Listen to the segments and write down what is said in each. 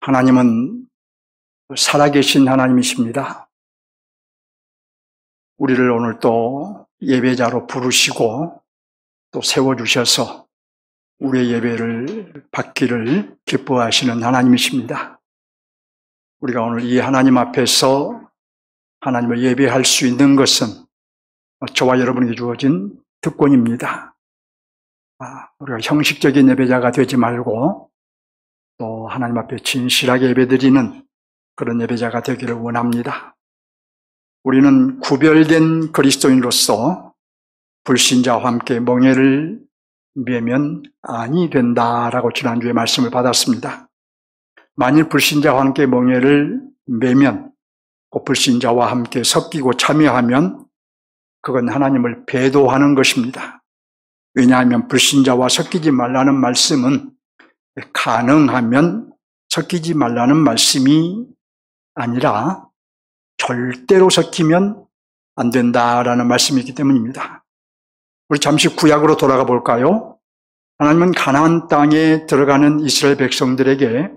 하나님은 살아계신 하나님이십니다. 우리를 오늘 또 예배자로 부르시고 또 세워주셔서 우리의 예배를 받기를 기뻐하시는 하나님이십니다. 우리가 오늘 이 하나님 앞에서 하나님을 예배할 수 있는 것은 저와 여러분에게 주어진 특권입니다. 우리가 형식적인 예배자가 되지 말고 또 하나님 앞에 진실하게 예배드리는 그런 예배자가 되기를 원합니다. 우리는 구별된 그리스도인으로서 불신자와 함께 멍에를 매면 아니 된다라고 지난주에 말씀을 받았습니다. 만일 불신자와 함께 멍에를 매면 그 불신자와 함께 섞이고 참여하면 그건 하나님을 배도하는 것입니다. 왜냐하면 불신자와 섞이지 말라는 말씀은 가능하면 섞이지 말라는 말씀이 아니라 절대로 섞이면 안 된다라는 말씀이기 때문입니다. 우리 잠시 구약으로 돌아가 볼까요? 하나님은 가나안 땅에 들어가는 이스라엘 백성들에게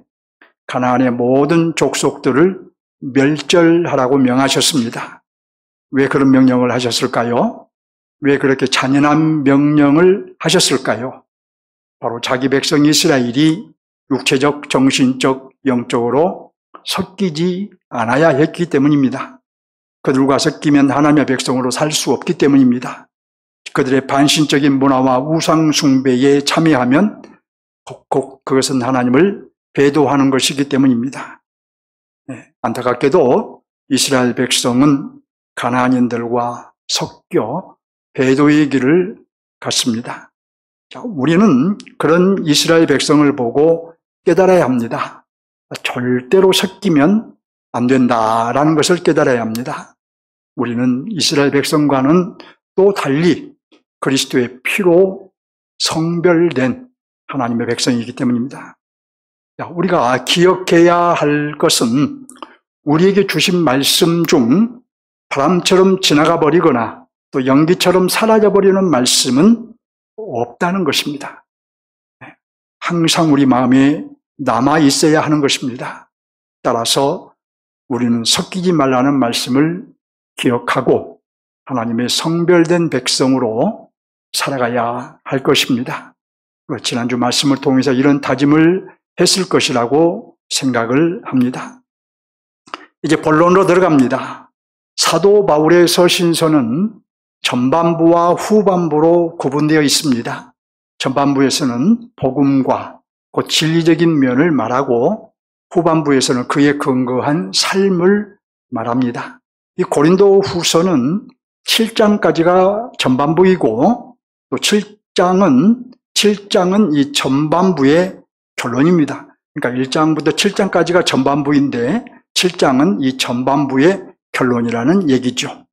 가나안의 모든 족속들을 멸절하라고 명하셨습니다. 왜 그런 명령을 하셨을까요? 왜 그렇게 잔인한 명령을 하셨을까요? 바로 자기 백성 이스라엘이 육체적, 정신적, 영적으로 섞이지 않아야 했기 때문입니다. 그들과 섞이면 하나님의 백성으로 살 수 없기 때문입니다. 그들의 반신적인 문화와 우상 숭배에 참여하면 꼭 그것은 하나님을 배도하는 것이기 때문입니다. 안타깝게도 이스라엘 백성은 가나안인들과 섞여 배도의 길을 갔습니다. 우리는 그런 이스라엘 백성을 보고 깨달아야 합니다. 절대로 섞이면 안 된다라는 것을 깨달아야 합니다. 우리는 이스라엘 백성과는 또 달리 그리스도의 피로 성별된 하나님의 백성이기 때문입니다. 우리가 기억해야 할 것은 우리에게 주신 말씀 중 바람처럼 지나가 버리거나 또 연기처럼 사라져 버리는 말씀은 없다는 것입니다. 항상 우리 마음에 남아 있어야 하는 것입니다. 따라서 우리는 섞이지 말라는 말씀을 기억하고 하나님의 성별된 백성으로 살아가야 할 것입니다. 지난주 말씀을 통해서 이런 다짐을 했을 것이라고 생각을 합니다. 이제 본론으로 들어갑니다. 사도 바울의 서신서는 전반부와 후반부로 구분되어 있습니다. 전반부에서는 복음과 그 진리적인 면을 말하고 후반부에서는 그에 근거한 삶을 말합니다. 이 고린도 후서는 7장까지가 전반부이고 또 7장은 이 전반부의 결론입니다. 그러니까 1장부터 7장까지가 전반부인데 7장은 이 전반부의 결론이라는 얘기죠.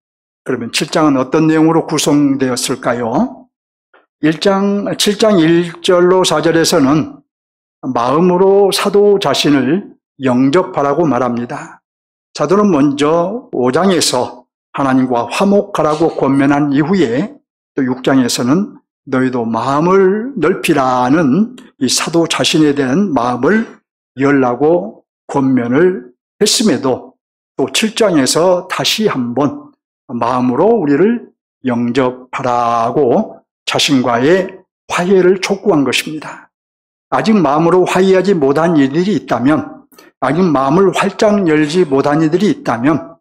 그러면 7장은 어떤 내용으로 구성되었을까요? 7장 1절로 4절에서는 마음으로 사도 자신을 영접하라고 말합니다. 사도는 먼저 5장에서 하나님과 화목하라고 권면한 이후에 또 6장에서는 너희도 마음을 넓히라는 이 사도 자신에 대한 마음을 열라고 권면을 했음에도 또 7장에서 다시 한번 마음으로 우리를 영접하라고 자신과의 화해를 촉구한 것입니다. 아직 마음으로 화해하지 못한 이들이 있다면, 아직 마음을 활짝 열지 못한 이들이 있다면,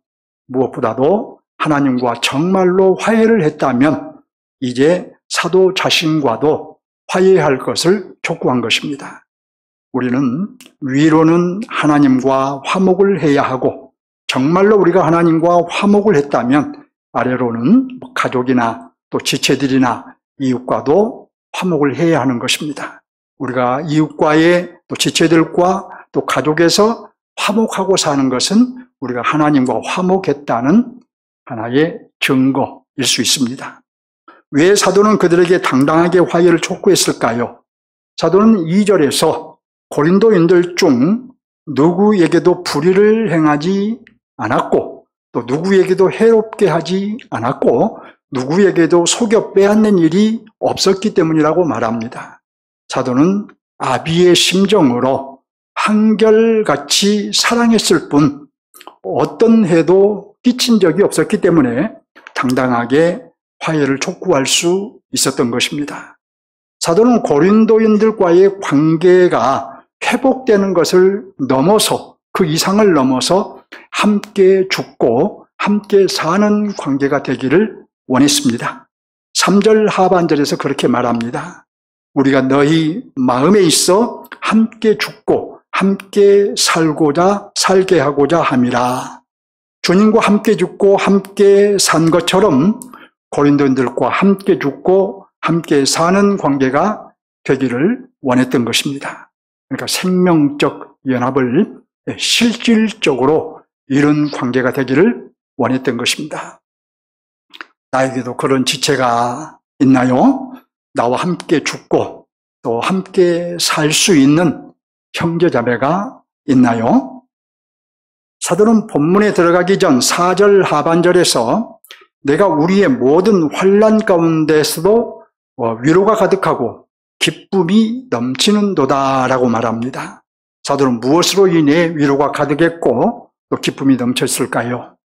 무엇보다도 하나님과 정말로 화해를 했다면 이제 사도 자신과도 화해할 것을 촉구한 것입니다. 우리는 위로는 하나님과 화목을 해야 하고 정말로 우리가 하나님과 화목을 했다면 아래로는 가족이나 또 지체들이나 이웃과도 화목을 해야 하는 것입니다. 우리가 이웃과의 또 지체들과 또 가족에서 화목하고 사는 것은 우리가 하나님과 화목했다는 하나의 증거일 수 있습니다. 왜 사도는 그들에게 당당하게 화해를 촉구했을까요? 사도는 2절에서 고린도인들 중 누구에게도 불의를 행하지 않았고 또 누구에게도 해롭게 하지 않았고 누구에게도 속여 빼앗는 일이 없었기 때문이라고 말합니다. 사도는 아비의 심정으로 한결같이 사랑했을 뿐 어떤 해도 끼친 적이 없었기 때문에 당당하게 화해를 촉구할 수 있었던 것입니다. 사도는 고린도인들과의 관계가 회복되는 것을 넘어서, 그 이상을 넘어서 함께 죽고 함께 사는 관계가 되기를 원했습니다. 3절 하반절에서 그렇게 말합니다. 우리가 너희 마음에 있어 함께 죽고 함께 살게 하고자 함이라. 주님과 함께 죽고 함께 산 것처럼 고린도인들과 함께 죽고 함께 사는 관계가 되기를 원했던 것입니다. 그러니까 생명적 연합을 실질적으로 이룬 관계가 되기를 원했던 것입니다. 나에게도 그런 지체가 있나요? 나와 함께 죽고 또 함께 살 수 있는 형제자매가 있나요? 사도는 본문에 들어가기 전 4절 하반절에서 내가 우리의 모든 환난 가운데서도 위로가 가득하고 기쁨이 넘치는도다라고 말합니다. 사도는 무엇으로 인해 위로가 가득했고 또 기쁨이 넘쳤을까요?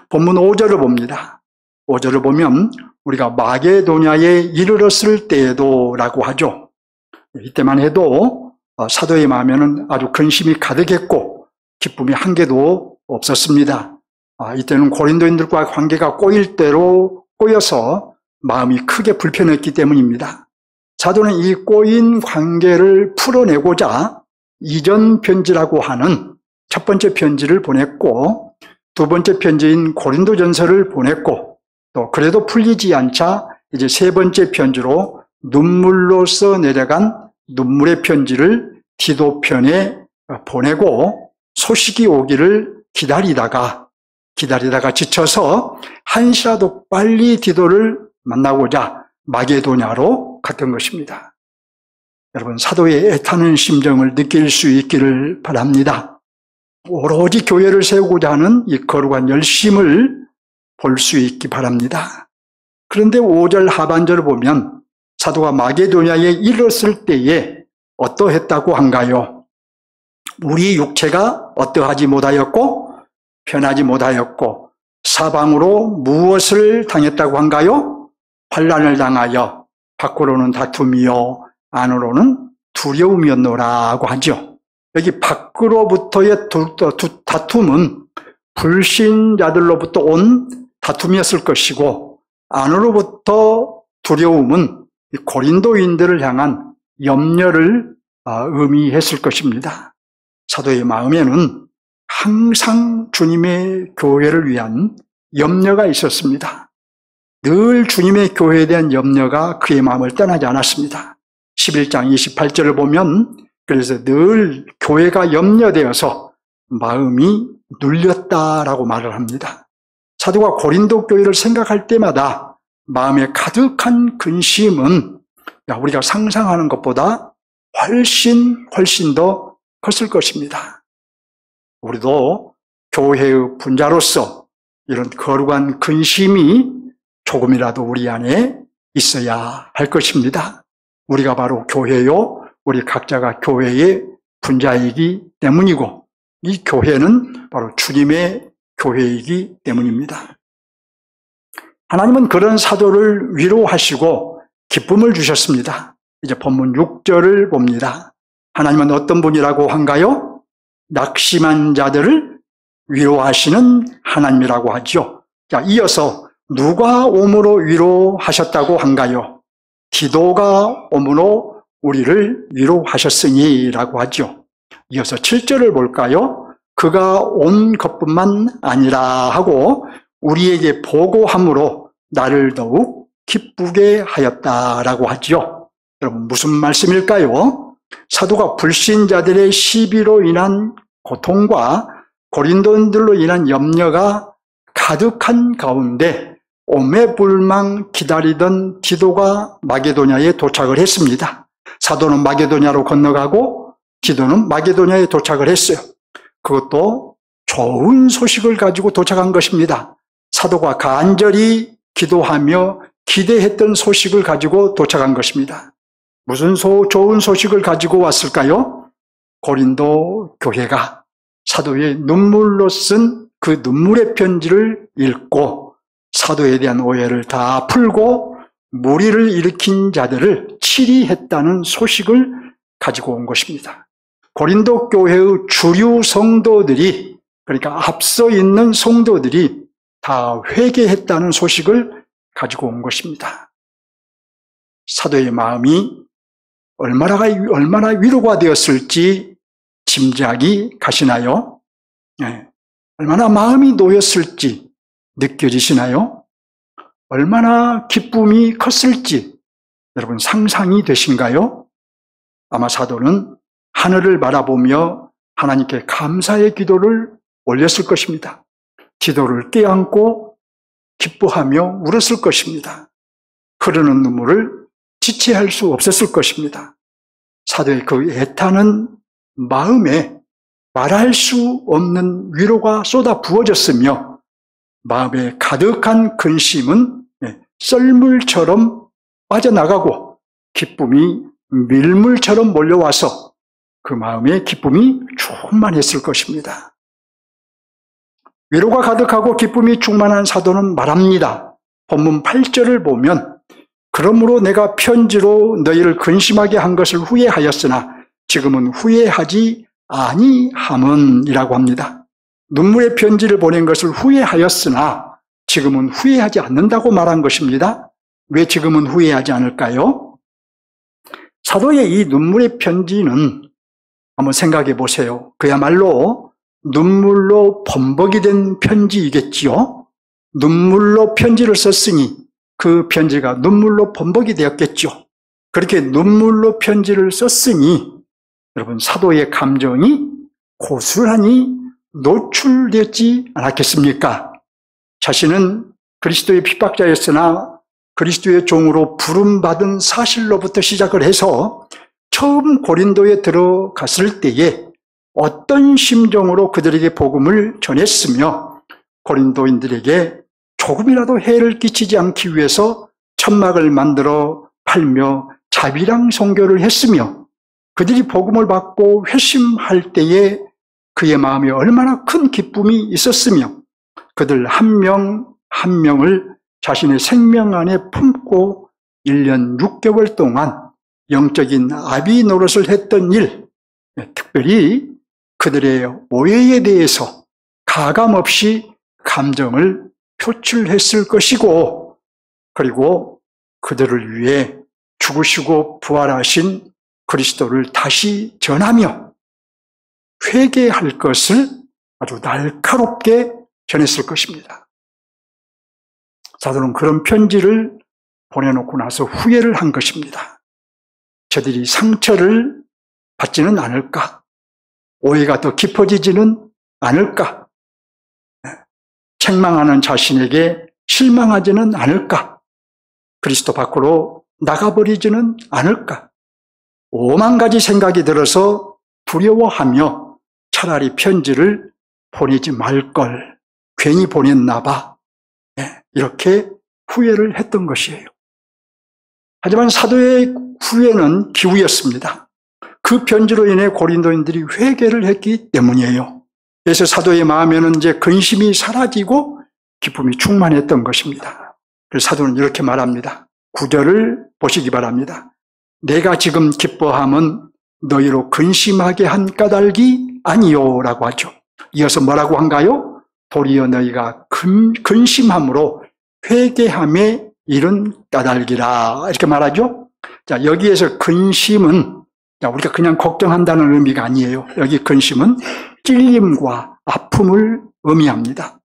본문 5절을 봅니다. 5절을 보면 우리가 마게도냐에 이르렀을 때에도 라고 하죠. 이때만 해도 사도의 마음에는 아주 근심이 가득했고 기쁨이 한 개도 없었습니다. 이때는 고린도인들과 관계가 꼬일 대로 꼬여서 마음이 크게 불편했기 때문입니다. 사도는 이 꼬인 관계를 풀어내고자 이전 편지라고 하는 첫 번째 편지를 보냈고 두 번째 편지인 고린도전서를 보냈고 또 그래도 풀리지 않자 이제 세 번째 편지로 눈물로써 내려간 눈물의 편지를 디도편에 보내고 소식이 오기를 기다리다가 지쳐서 한시라도 빨리 디도를 만나고자 마게도냐로 갔던 것입니다. 여러분, 사도의 애타는 심정을 느낄 수 있기를 바랍니다. 오로지 교회를 세우고자 하는 이 거룩한 열심을 볼 수 있기 바랍니다. 그런데 5절 하반절을 보면 사도가 마게도냐에 이르렀을 때에 어떠했다고 한가요? 우리 육체가 어떠하지 못하였고 편하지 못하였고 사방으로 무엇을 당했다고 한가요? 환난을 당하여 밖으로는 다툼이요 안으로는 두려움이었노라고 하죠. 여기 밖으로부터의 다툼은 불신자들로부터 온 다툼이었을 것이고 안으로부터 두려움은 고린도인들을 향한 염려를 의미했을 것입니다. 사도의 마음에는 항상 주님의 교회를 위한 염려가 있었습니다. 늘 주님의 교회에 대한 염려가 그의 마음을 떠나지 않았습니다. 11장 28절을 보면 그래서 늘 교회가 염려되어서 마음이 눌렸다라고 말을 합니다. 사도가 고린도 교회를 생각할 때마다 마음에 가득한 근심은 우리가 상상하는 것보다 훨씬 더 컸을 것입니다. 우리도 교회의 분자로서 이런 거룩한 근심이 조금이라도 우리 안에 있어야 할 것입니다. 우리가 바로 교회요, 우리 각자가 교회의 분자이기 때문이고 이 교회는 바로 주님의 교회이기 때문입니다. 하나님은 그런 사도를 위로하시고 기쁨을 주셨습니다. 이제 본문 6절을 봅니다. 하나님은 어떤 분이라고 한가요? 낙심한 자들을 위로하시는 하나님이라고 하죠. 자, 이어서 누가 오므로 위로하셨다고 한가요? 디도가 오므로 우리를 위로하셨으니 라고 하죠. 이어서 7절을 볼까요? 그가 온 것뿐만 아니라 하고 우리에게 보고함으로 나를 더욱 기쁘게 하였다라고 하죠. 여러분, 무슨 말씀일까요? 사도가 불신자들의 시비로 인한 고통과 고린도인들로 인한 염려가 가득한 가운데 오매불망 기다리던 디도가 마게도냐에 도착을 했습니다. 사도는 마게도냐로 건너가고 디도는 마게도냐에 도착을 했어요. 그것도 좋은 소식을 가지고 도착한 것입니다. 사도가 간절히 기도하며 기대했던 소식을 가지고 도착한 것입니다. 무슨 좋은 소식을 가지고 왔을까요? 고린도 교회가 사도의 눈물로 쓴 그 눈물의 편지를 읽고 사도에 대한 오해를 다 풀고 무리를 일으킨 자들을 치리했다는 소식을 가지고 온 것입니다. 고린도 교회의 주류 성도들이, 그러니까 앞서 있는 성도들이 다 회개했다는 소식을 가지고 온 것입니다. 사도의 마음이 얼마나 위로가 되었을지 짐작이 가시나요? 네. 얼마나 마음이 놓였을지 느껴지시나요? 얼마나 기쁨이 컸을지 여러분 상상이 되신가요? 아마 사도는 하늘을 바라보며 하나님께 감사의 기도를 올렸을 것입니다. 기도를 떼안고 기뻐하며 울었을 것입니다. 흐르는 눈물을 지체할 수 없었을 것입니다. 사도의 그 애타는 마음에 말할 수 없는 위로가 쏟아 부어졌으며 마음에 가득한 근심은 썰물처럼 빠져나가고 기쁨이 밀물처럼 몰려와서 그 마음에 기쁨이 충만했을 것입니다. 위로가 가득하고 기쁨이 충만한 사도는 말합니다. 본문 8절을 보면 그러므로 내가 편지로 너희를 근심하게 한 것을 후회하였으나 지금은 후회하지 아니함은이라고 합니다. 눈물의 편지를 보낸 것을 후회하였으나 지금은 후회하지 않는다고 말한 것입니다. 왜 지금은 후회하지 않을까요? 사도의 이 눈물의 편지는 한번 생각해 보세요. 그야말로 눈물로 범벅이 된 편지이겠지요. 눈물로 편지를 썼으니 그 편지가 눈물로 범벅이 되었겠죠. 그렇게 눈물로 편지를 썼으니 여러분 사도의 감정이 고스란히 노출되지 않았겠습니까? 자신은 그리스도의 핍박자였으나 그리스도의 종으로 부름받은 사실로부터 시작을 해서 처음 고린도에 들어갔을 때에 어떤 심정으로 그들에게 복음을 전했으며 고린도인들에게 조금이라도 해를 끼치지 않기 위해서 천막을 만들어 팔며 자비랑 선교를 했으며 그들이 복음을 받고 회심할 때에 그의 마음에 얼마나 큰 기쁨이 있었으며 그들 한 명 한 명을 자신의 생명 안에 품고 1년 6개월 동안 영적인 아비 노릇을 했던 일, 특별히 그들의 오해에 대해서 가감없이 감정을 표출했을 것이고 그리고 그들을 위해 죽으시고 부활하신 그리스도를 다시 전하며 회개할 것을 아주 날카롭게 전했을 것입니다. 사도는 그런 편지를 보내놓고 나서 후회를 한 것입니다. 저들이 상처를 받지는 않을까? 오해가 더 깊어지지는 않을까? 책망하는 자신에게 실망하지는 않을까? 그리스도 밖으로 나가버리지는 않을까? 오만 가지 생각이 들어서 두려워하며 차라리 편지를 보내지 말걸, 괜히 보냈나 봐. 이렇게 후회를 했던 것이에요. 하지만 사도의 후회는 기우였습니다. 그 편지로 인해 고린도인들이 회개를 했기 때문이에요. 그래서 사도의 마음에는 이제 근심이 사라지고 기쁨이 충만했던 것입니다. 그래서 사도는 이렇게 말합니다. 9절을 보시기 바랍니다. 내가 지금 기뻐함은 너희로 근심하게 한 까닭이 아니요 라고 하죠. 이어서 뭐라고 한가요? 도리어 너희가 근심함으로 회개함에 이른 까닭이라 이렇게 말하죠. 자, 여기에서 근심은 우리가 그냥 걱정한다는 의미가 아니에요. 여기 근심은 찔림과 아픔을 의미합니다.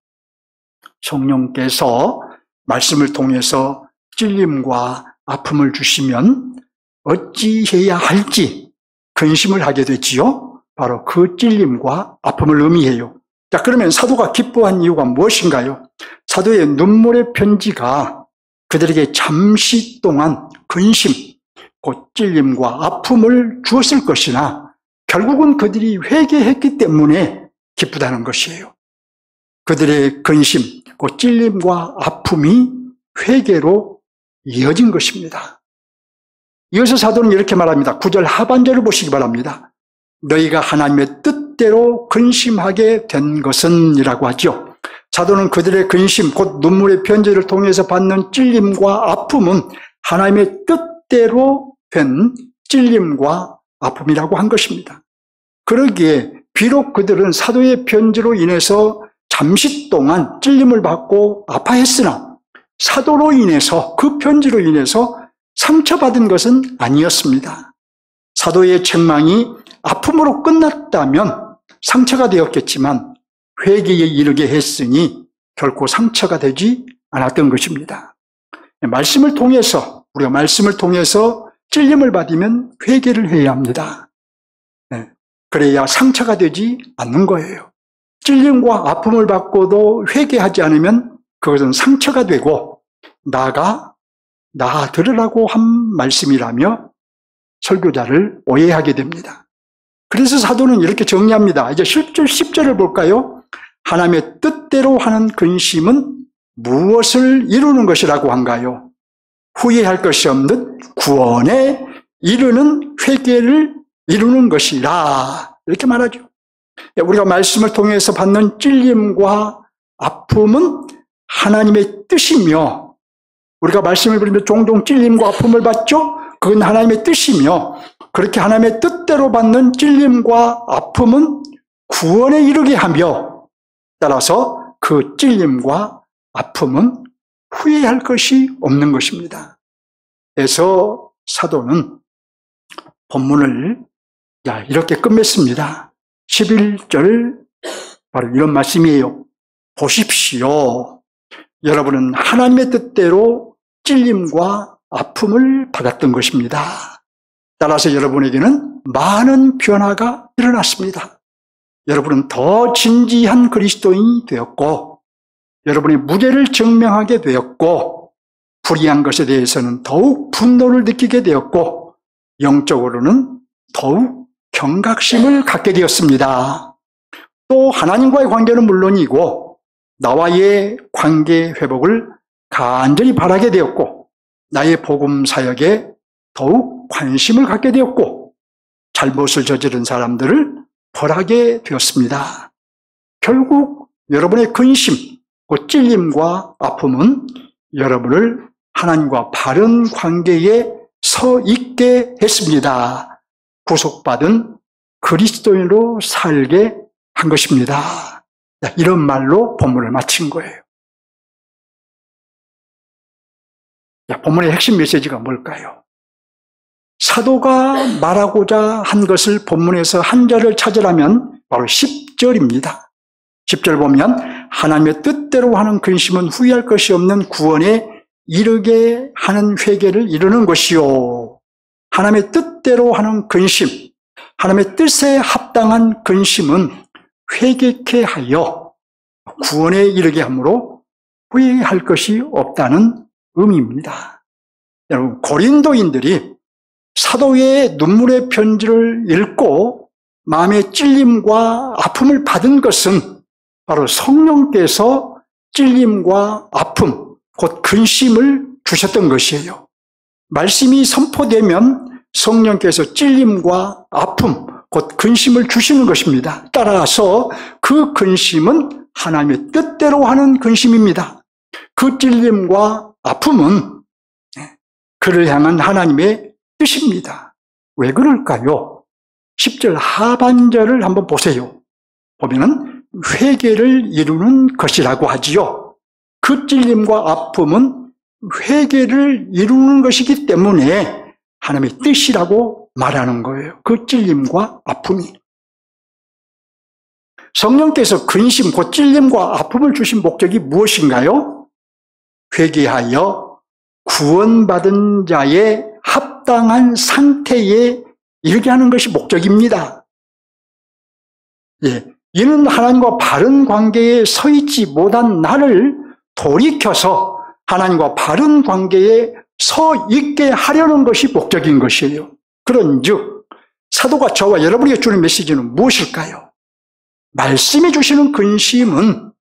성령께서 말씀을 통해서 찔림과 아픔을 주시면 어찌해야 할지 근심을 하게 되지요. 바로 그 찔림과 아픔을 의미해요. 자, 그러면 사도가 기뻐한 이유가 무엇인가요? 사도의 눈물의 편지가 그들에게 잠시 동안 근심, 곧 찔림과 아픔을 주었을 것이나 결국은 그들이 회개했기 때문에 기쁘다는 것이에요. 그들의 근심, 곧 찔림과 아픔이 회개로 이어진 것입니다. 이어서 사도는 이렇게 말합니다. 9절 하반절을 보시기 바랍니다. 너희가 하나님의 뜻대로 근심하게 된 것은 이라고 하죠. 사도는 그들의 근심, 곧 눈물의 편지를 통해서 받는 찔림과 아픔은 하나님의 뜻대로 된 찔림과 아픔이라고 한 것입니다. 그러기에 비록 그들은 사도의 편지로 인해서 잠시 동안 찔림을 받고 아파했으나 사도로 인해서, 그 편지로 인해서 상처받은 것은 아니었습니다. 사도의 책망이 아픔으로 끝났다면 상처가 되었겠지만 회개에 이르게 했으니 결코 상처가 되지 않았던 것입니다. 말씀을 통해서, 우리가 말씀을 통해서 찔림을 받으면 회개를 해야 합니다. 그래야 상처가 되지 않는 거예요. 찔림과 아픔을 받고도 회개하지 않으면 그것은 상처가 되고 나가 들으라고 한 말씀이라며 설교자를 오해하게 됩니다. 그래서 사도는 이렇게 정리합니다. 이제 10절을 볼까요? 하나님의 뜻대로 하는 근심은 무엇을 이루는 것이라고 한가요? 후회할 것이 없는 구원에 이르는 회개를 이루는 것이라, 이렇게 말하죠. 우리가 말씀을 통해서 받는 찔림과 아픔은 하나님의 뜻이며, 우리가 말씀을 들으며 종종 찔림과 아픔을 받죠? 그건 하나님의 뜻이며, 그렇게 하나님의 뜻대로 받는 찔림과 아픔은 구원에 이르게 하며, 따라서 그 찔림과 아픔은 후회할 것이 없는 것입니다. 그래서 사도는 본문을 이렇게 끝맺습니다. 11절 바로 이런 말씀이에요. 보십시오. 여러분은 하나님의 뜻대로 찔림과 아픔을 받았던 것입니다. 따라서 여러분에게는 많은 변화가 일어났습니다. 여러분은 더 진지한 그리스도인이 되었고, 여러분의 무죄를 증명하게 되었고, 불의한 것에 대해서는 더욱 분노를 느끼게 되었고, 영적으로는 더욱 경각심을 갖게 되었습니다. 또 하나님과의 관계는 물론이고 나와의 관계 회복을 간절히 바라게 되었고, 나의 복음 사역에 더욱 관심을 갖게 되었고, 잘못을 저지른 사람들을 벌하게 되었습니다. 결국 여러분의 근심, 그 찔림과 아픔은 여러분을 하나님과 바른 관계에 서 있게 했습니다. 구속받은 그리스도인으로 살게 한 것입니다. 이런 말로 본문을 마친 거예요. 본문의 핵심 메시지가 뭘까요? 사도가 말하고자 한 것을 본문에서 한 절을 찾으라면 바로 10절입니다. 10절 보면 하나님의 뜻대로 하는 근심은 후회할 것이 없는 구원에 이르게 하는 회개를 이루는 것이요. 하나님의 뜻대로 하는 근심, 하나님의 뜻에 합당한 근심은 회개케 하여 구원에 이르게 하므로 후회할 것이 없다는 의미입니다. 여러분, 고린도인들이 사도의 눈물의 편지를 읽고 마음의 찔림과 아픔을 받은 것은 바로 성령께서 찔림과 아픔, 곧 근심을 주셨던 것이에요. 말씀이 선포되면 성령께서 찔림과 아픔, 곧 근심을 주시는 것입니다. 따라서 그 근심은 하나님의 뜻대로 하는 근심입니다. 그 찔림과 아픔은 그를 향한 하나님의 뜻입니다. 왜 그럴까요? 10절 하반절을 한번 보세요. 보면은 회개를 이루는 것이라고 하지요. 그 찔림과 아픔은 회개를 이루는 것이기 때문에 하나님의 뜻이라고 말하는 거예요. 그 찔림과 아픔이. 성령께서 근심, 그 찔림과 아픔을 주신 목적이 무엇인가요? 회개하여 구원받은 자의 합당한 상태에 이르게 하는 것이 목적입니다. 이는 하나님과 바른 관계에 서 있지 못한 나를 돌이켜서 하나님과 바른 관계에 서 있게 하려는 것이 목적인 것이에요. 그런즉 사도가 저와 여러분에게 주는 메시지는 무엇일까요? 말씀이 주시는 근심은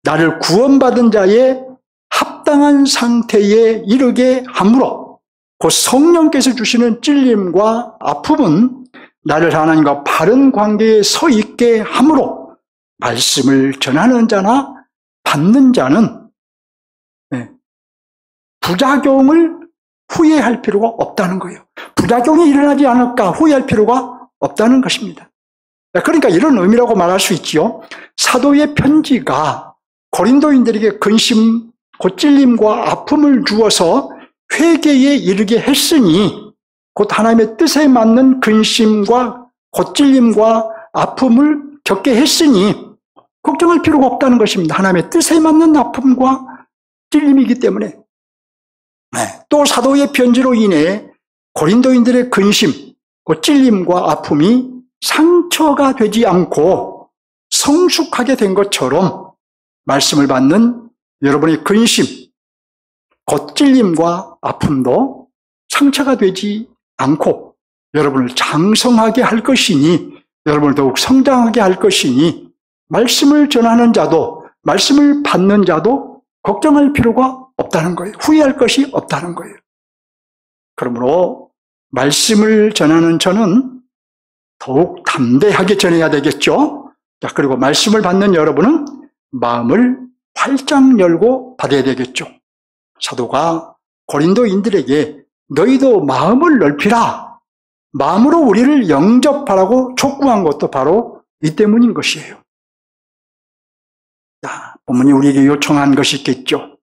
나를 구원받은 자의 합당한 상태에 이르게 하므로 그 성령께서 주시는 찔림과 아픔은 나를 하나님과 바른 관계에 서 있게 함으로 말씀을 전하는 자나 받는 자는 부작용을 후회할 필요가 없다는 거예요. 부작용이 일어나지 않을까 후회할 필요가 없다는 것입니다. 그러니까 이런 의미라고 말할 수 있지요. 사도의 편지가 고린도인들에게 근심, 찔림과 아픔을 주어서 회개에 이르게 했으니 곧 하나님의 뜻에 맞는 근심과 찔림과 아픔을 겪게 했으니 걱정할 필요가 없다는 것입니다. 하나님의 뜻에 맞는 아픔과 찔림이기 때문에. 또 사도의 편지로 인해 고린도인들의 근심, 찔림과 아픔이 상처가 되지 않고 성숙하게 된 것처럼 말씀을 받는 여러분의 근심, 찔림과 아픔도 상처가 되지 않고 여러분을 장성하게 할 것이니, 여러분을 더욱 성장하게 할 것이니 말씀을 전하는 자도 말씀을 받는 자도 걱정할 필요가 없다는 거예요. 후회할 것이 없다는 거예요. 그러므로 말씀을 전하는 저는 더욱 담대하게 전해야 되겠죠. 자, 그리고 말씀을 받는 여러분은 마음을 활짝 열고 받아야 되겠죠. 사도가 고린도인들에게 너희도 마음을 넓히라, 마음으로 우리를 영접하라고 촉구한 것도 바로 이 때문인 것이에요. 자, 본문이 우리에게 요청한 것이 있겠죠.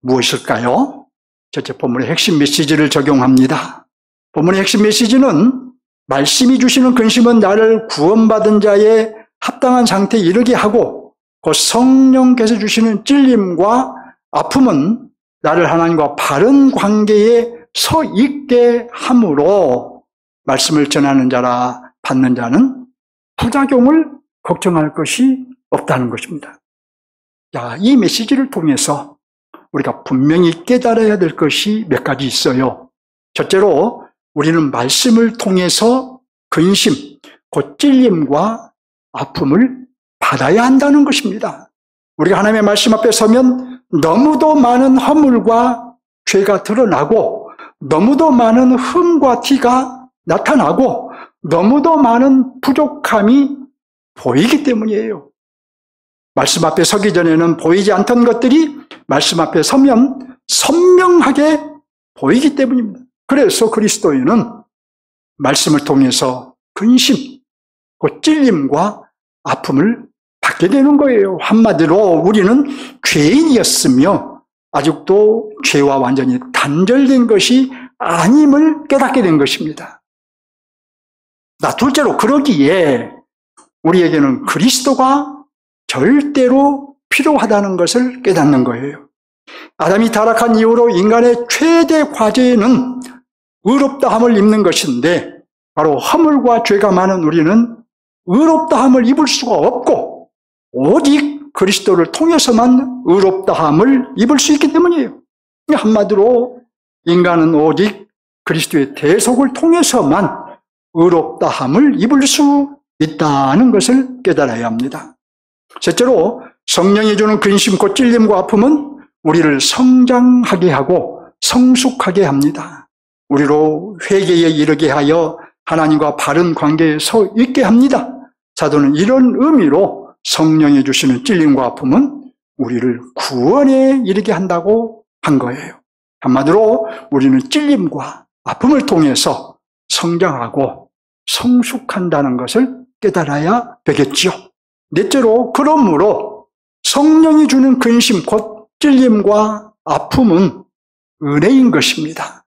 무엇일까요? 첫째, 본문의 핵심 메시지를 적용합니다. 본문의 핵심 메시지는 말씀이 주시는 근심은 나를 구원받은 자의 합당한 상태에 이르게 하고 그 성령께서 주시는 찔림과 아픔은 나를 하나님과 바른 관계에 서 있게 함으로 말씀을 전하는 자라 받는 자는 부작용을 걱정할 것이 없다는 것입니다. 자, 이 메시지를 통해서 우리가 분명히 깨달아야 될 것이 몇 가지 있어요. 첫째로 우리는 말씀을 통해서 근심, 찔림과 아픔을 받아야 한다는 것입니다. 우리가 하나님의 말씀 앞에 서면 너무도 많은 허물과 죄가 드러나고 너무도 많은 흠과 티가 나타나고 너무도 많은 부족함이 보이기 때문이에요. 말씀 앞에 서기 전에는 보이지 않던 것들이 말씀 앞에 서면 선명하게 보이기 때문입니다. 그래서 그리스도인은 말씀을 통해서 근심, 찔림과 아픔을 받게 되는 거예요. 한마디로 우리는 죄인이었으며 아직도 죄와 완전히 단절된 것이 아님을 깨닫게 된 것입니다. 둘째로 그러기에 우리에게는 그리스도가 절대로 필요하다는 것을 깨닫는 거예요. 아담이 타락한 이후로 인간의 최대 과제는 의롭다함을 입는 것인데 바로 허물과 죄가 많은 우리는 의롭다함을 입을 수가 없고 오직 그리스도를 통해서만 의롭다함을 입을 수 있기 때문이에요. 한마디로 인간은 오직 그리스도의 대속을 통해서만 의롭다함을 입을 수 있다는 것을 깨달아야 합니다. 셋째로 성령이 주는 근심, 찔림과 아픔은 우리를 성장하게 하고 성숙하게 합니다. 우리로 회개에 이르게 하여 하나님과 바른 관계에 서 있게 합니다. 사도는 이런 의미로 성령이 주시는 찔림과 아픔은 우리를 구원에 이르게 한다고 한 거예요. 한마디로 우리는 찔림과 아픔을 통해서 성장하고 성숙한다는 것을 깨달아야 되겠지요. 넷째로 그러므로 성령이 주는 근심, 찔림과 아픔은 은혜인 것입니다.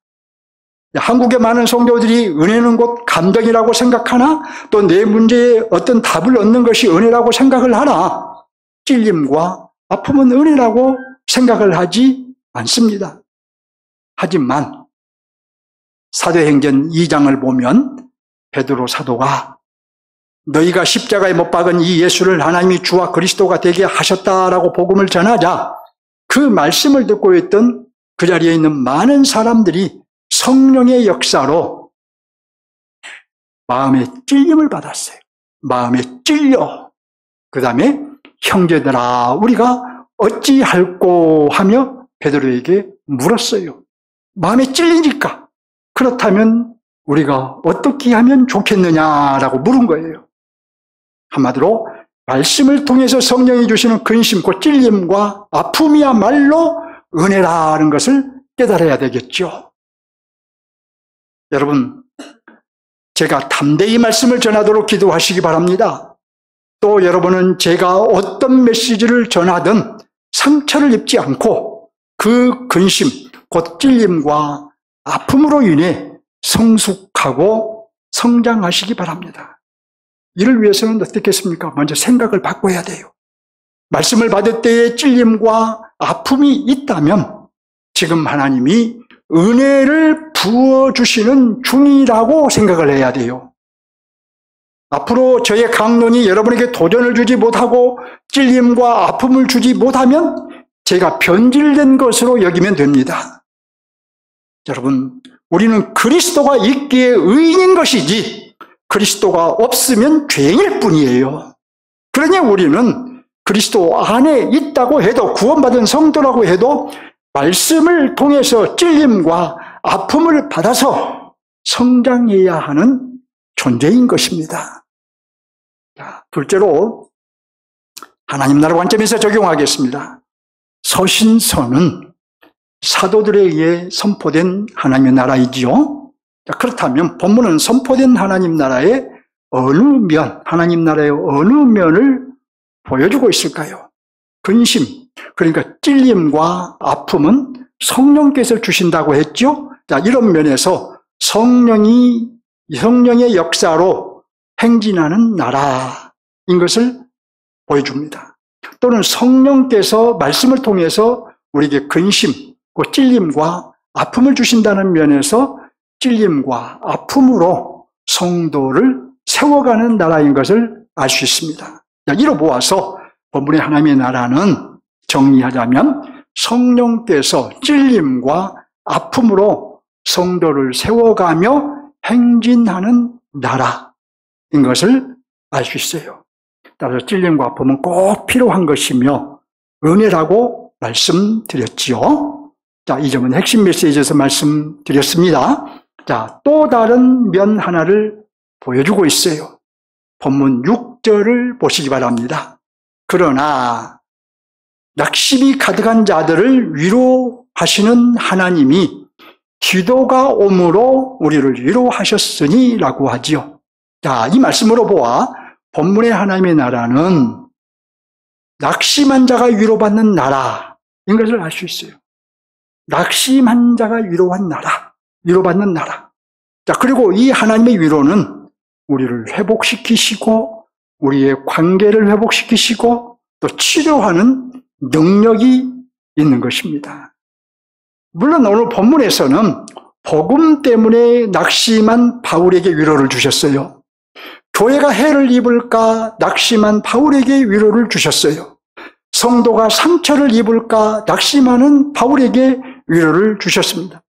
한국의 많은 성도들이 은혜는 곧 감덕이라고 생각하나 또 내 문제에 어떤 답을 얻는 것이 은혜라고 생각을 하나 찔림과 아픔은 은혜라고 생각을 하지 않습니다. 하지만 사도행전 2장을 보면 베드로 사도가 너희가 십자가에 못 박은 이 예수를 하나님이 주와 그리스도가 되게 하셨다라고 복음을 전하자 그 말씀을 듣고 있던 그 자리에 있는 많은 사람들이 성령의 역사로 마음에 찔림을 받았어요. 마음에 찔려. 그 다음에 형제들아 우리가 어찌할꼬 하며 베드로에게 물었어요. 마음에 찔리니까 그렇다면 우리가 어떻게 하면 좋겠느냐라고 물은 거예요. 한마디로 말씀을 통해서 성령이 주시는 근심, 곧 찔림과 아픔이야말로 은혜라는 것을 깨달아야 되겠죠. 여러분, 제가 담대히 말씀을 전하도록 기도하시기 바랍니다. 또 여러분은 제가 어떤 메시지를 전하든 상처를 입지 않고 그 근심, 곧 찔림과 아픔으로 인해 성숙하고 성장하시기 바랍니다. 이를 위해서는 어떻게 했습니까? 먼저 생각을 바꿔야 돼요. 말씀을 받을 때에 찔림과 아픔이 있다면 지금 하나님이 은혜를 부어주시는 중이라고 생각을 해야 돼요. 앞으로 저의 강론이 여러분에게 도전을 주지 못하고 찔림과 아픔을 주지 못하면 제가 변질된 것으로 여기면 됩니다. 여러분, 우리는 그리스도가 있기에 의인인 것이지 그리스도가 없으면 죄인일 뿐이에요. 그러니 우리는 그리스도 안에 있다고 해도, 구원받은 성도라고 해도 말씀을 통해서 찔림과 아픔을 받아서 성장해야 하는 존재인 것입니다. 자, 둘째로 하나님 나라 관점에서 적용하겠습니다. 서신서는 사도들에 의해 선포된 하나님의 나라이지요. 자, 그렇다면 본문은 선포된 하나님 나라의 어느 면, 하나님 나라의 어느 면을 보여주고 있을까요? 근심, 그러니까 찔림과 아픔은 성령께서 주신다고 했죠. 자, 이런 면에서 성령의 역사로 행진하는 나라인 것을 보여줍니다. 또는 성령께서 말씀을 통해서 우리에게 근심, 찔림과 아픔을 주신다는 면에서 찔림과 아픔으로 성도를 세워가는 나라인 것을 알 수 있습니다. 이로 보아서 본문의 하나님의 나라는 정리하자면 성령께서 찔림과 아픔으로 성도를 세워가며 행진하는 나라인 것을 알 수 있어요. 따라서 찔림과 아픔은 꼭 필요한 것이며 은혜라고 말씀드렸지요. 자, 이 점은 핵심 메시지에서 말씀드렸습니다. 자, 또 다른 면 하나를 보여주고 있어요. 본문 6절을 보시기 바랍니다. 그러나 낙심이 가득한 자들을 위로하시는 하나님이 기도가 오므로 우리를 위로하셨으니 라고 하지요. 자, 이 말씀으로 보아 본문의 하나님의 나라는 낙심한 자가 위로받는 나라인 것을 알 수 있어요. 낙심한 자가 위로한 나라, 위로받는 나라. 자, 그리고 이 하나님의 위로는 우리를 회복시키시고 우리의 관계를 회복시키시고 또 치료하는 능력이 있는 것입니다. 물론 오늘 본문에서는 복음 때문에 낙심한 바울에게 위로를 주셨어요. 교회가 해를 입을까 낙심한 바울에게 위로를 주셨어요. 성도가 상처를 입을까 낙심하는 바울에게 위로를 주셨습니다.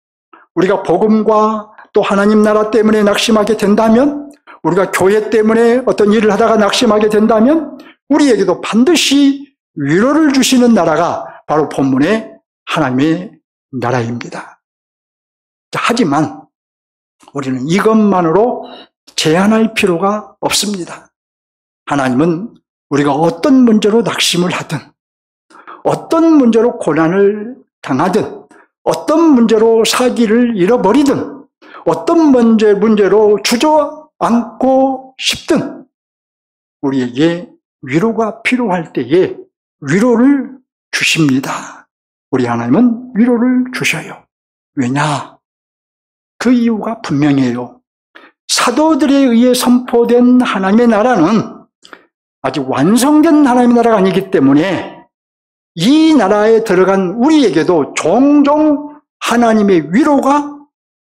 우리가 복음과 또 하나님 나라 때문에 낙심하게 된다면, 우리가 교회 때문에 어떤 일을 하다가 낙심하게 된다면 우리에게도 반드시 위로를 주시는 나라가 바로 본문의 하나님의 나라입니다. 하지만 우리는 이것만으로 제한할 필요가 없습니다. 하나님은 우리가 어떤 문제로 낙심을 하든, 어떤 문제로 고난을 당하든, 어떤 문제로 사기를 잃어버리든, 어떤 문제로 주저앉고 싶든 우리에게 위로가 필요할 때에 위로를 주십니다. 우리 하나님은 위로를 주셔요. 왜냐? 그 이유가 분명해요. 사도들에 의해 선포된 하나님의 나라는 아직 완성된 하나님의 나라가 아니기 때문에 이 나라에 들어간 우리에게도 종종 하나님의 위로가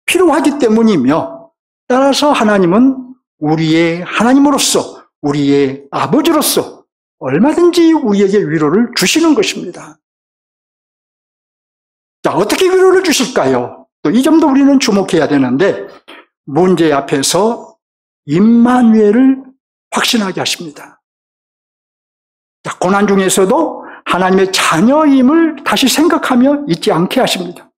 필요하기 때문이며, 따라서 하나님은 우리의 하나님으로서, 우리의 아버지로서 얼마든지 우리에게 위로를 주시는 것입니다. 자, 어떻게 위로를 주실까요? 또 이 점도 우리는 주목해야 되는데, 문제 앞에서 임마누엘을 확신하게 하십니다. 자, 고난 중에서도 하나님의 자녀임을 다시 생각하며 잊지 않게 하십니다.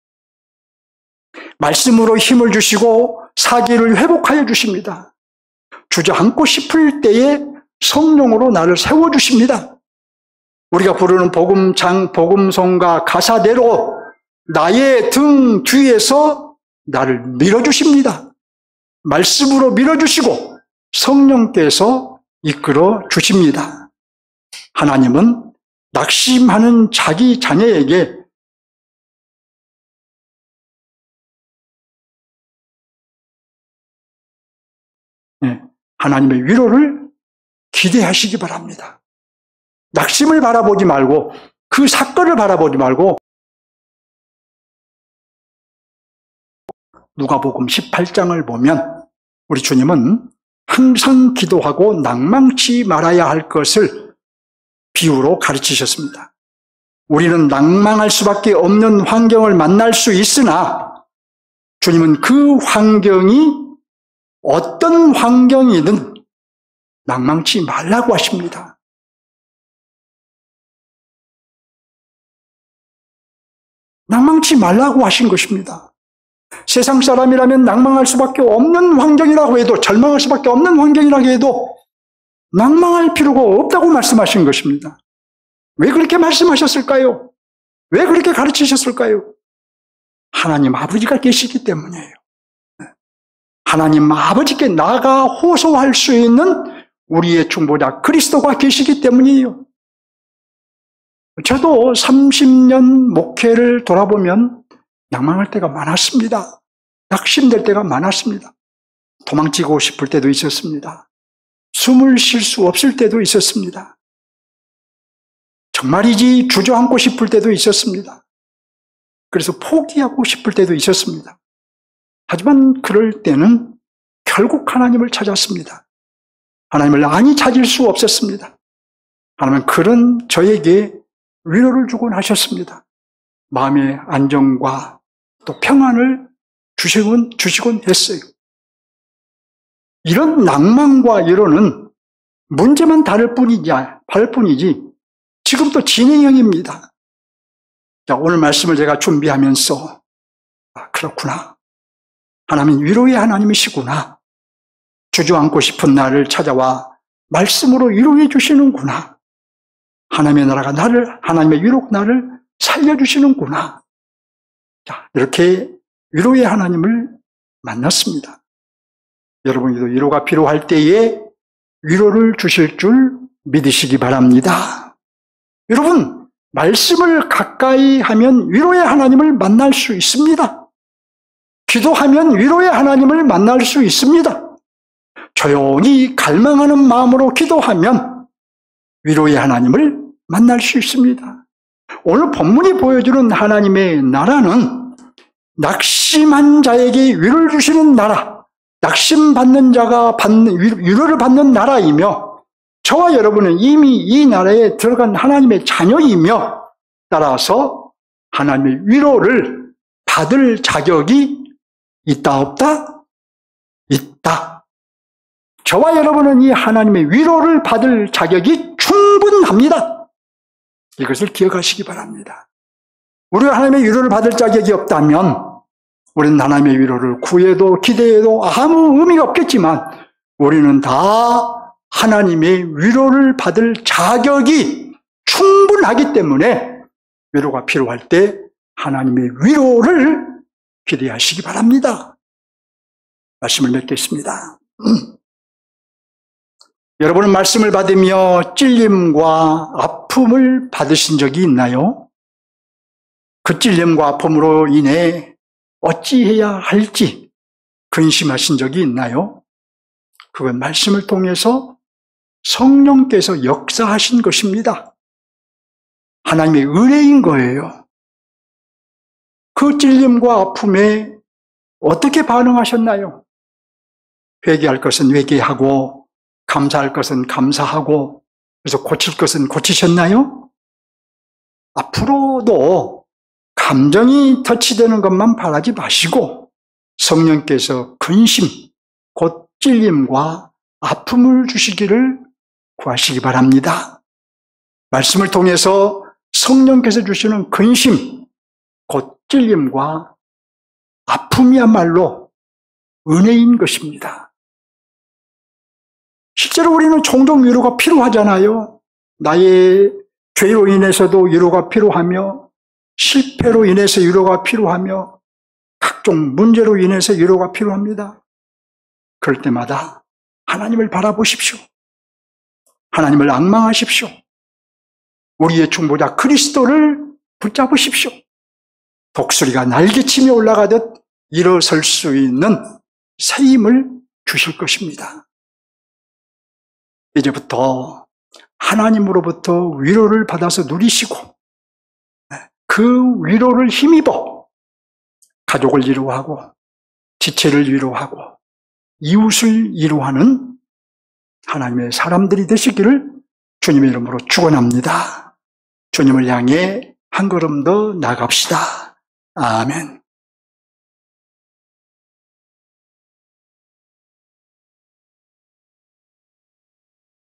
말씀으로 힘을 주시고 사기를 회복하여 주십니다. 주저앉고 싶을 때에 성령으로 나를 세워주십니다. 우리가 부르는 복음송가 가사대로 나의 등 뒤에서 나를 밀어주십니다. 말씀으로 밀어주시고 성령께서 이끌어 주십니다. 하나님은 낙심하는 자기 자녀에게 하나님의 위로를 기대하시기 바랍니다. 낙심을 바라보지 말고 그 사건을 바라보지 말고 누가복음 18장을 보면 우리 주님은 항상 기도하고 낭망치 말아야 할 것을 비유로 가르치셨습니다. 우리는 낭망할 수밖에 없는 환경을 만날 수 있으나 주님은 그 환경이 어떤 환경이든 낭망치 말라고 하십니다. 낭망치 말라고 하신 것입니다. 세상 사람이라면 낭망할 수밖에 없는 환경이라고 해도, 절망할 수밖에 없는 환경이라고 해도 낭망할 필요가 없다고 말씀하신 것입니다. 왜 그렇게 말씀하셨을까요? 왜 그렇게 가르치셨을까요? 하나님 아버지가 계시기 때문이에요. 하나님 아버지께 나아가 호소할 수 있는 우리의 중보자 그리스도가 계시기 때문이에요. 저도 30년 목회를 돌아보면 낭망할 때가 많았습니다. 낙심될 때가 많았습니다. 도망치고 싶을 때도 있었습니다. 숨을 쉴 수 없을 때도 있었습니다. 정말이지 주저앉고 싶을 때도 있었습니다. 그래서 포기하고 싶을 때도 있었습니다. 하지만 그럴 때는 결국 하나님을 찾았습니다. 하나님을 안히 찾을 수 없었습니다. 하나님은 그런 저에게 위로를 주곤 하셨습니다. 마음의 안정과 또 평안을 주시곤 했어요. 이런 낭만과 위로는 문제만 다를 뿐이지 지금도 진행형입니다. 자, 오늘 말씀을 제가 준비하면서 그렇구나. 하나님은 위로의 하나님이시구나. 주저앉고 싶은 나를 찾아와 말씀으로 위로해 주시는구나. 하나님의 위로 나를 살려주시는구나. 자, 이렇게 위로의 하나님을 만났습니다. 여러분도 위로가 필요할 때에 위로를 주실 줄 믿으시기 바랍니다. 여러분, 말씀을 가까이 하면 위로의 하나님을 만날 수 있습니다. 기도하면 위로의 하나님을 만날 수 있습니다. 조용히 갈망하는 마음으로 기도하면 위로의 하나님을 만날 수 있습니다. 오늘 본문이 보여주는 하나님의 나라는 낙심한 자에게 위로를 주시는 나라, 낙심받는 자가 위로를 받는 나라이며 저와 여러분은 이미 이 나라에 들어간 하나님의 자녀이며 따라서 하나님의 위로를 받을 자격이 있다 없다? 있다. 저와 여러분은 이 하나님의 위로를 받을 자격이 충분합니다. 이것을 기억하시기 바랍니다. 우리가 하나님의 위로를 받을 자격이 없다면 우리는 하나님의 위로를 구해도 기대해도 아무 의미가 없겠지만 우리는 다 하나님의 위로를 받을 자격이 충분하기 때문에 위로가 필요할 때 하나님의 위로를 기대하시기 바랍니다. 말씀을 맺겠습니다. 여러분은 말씀을 받으며 찔림과 아픔을 받으신 적이 있나요? 그 찔림과 아픔으로 인해 어찌해야 할지 근심하신 적이 있나요? 그건 말씀을 통해서 성령께서 역사하신 것입니다. 하나님의 은혜인 거예요. 그 찔림과 아픔에 어떻게 반응하셨나요? 회개할 것은 회개하고 감사할 것은 감사하고 그래서 고칠 것은 고치셨나요? 앞으로도 감정이 터치되는 것만 바라지 마시고 성령께서 근심, 곧 찔림과 아픔을 주시기를 구하시기 바랍니다. 말씀을 통해서 성령께서 주시는 근심, 곧 찔림과 아픔이야말로 은혜인 것입니다. 실제로 우리는 종종 위로가 필요하잖아요. 나의 죄로 인해서도 위로가 필요하며, 실패로 인해서 위로가 필요하며, 각종 문제로 인해서 위로가 필요합니다. 그럴 때마다 하나님을 바라보십시오. 하나님을 앙망하십시오. 우리의 중보자 그리스도를 붙잡으십시오. 독수리가 날개치며 올라가듯 일어설 수 있는 새 힘을 주실 것입니다. 이제부터 하나님으로부터 위로를 받아서 누리시고 그 위로를 힘입어 가족을 위로하고 지체를 위로하고 이웃을 위로하는 하나님의 사람들이 되시기를 주님의 이름으로 축원합니다. 주님을 향해 한 걸음 더 나갑시다. 아멘.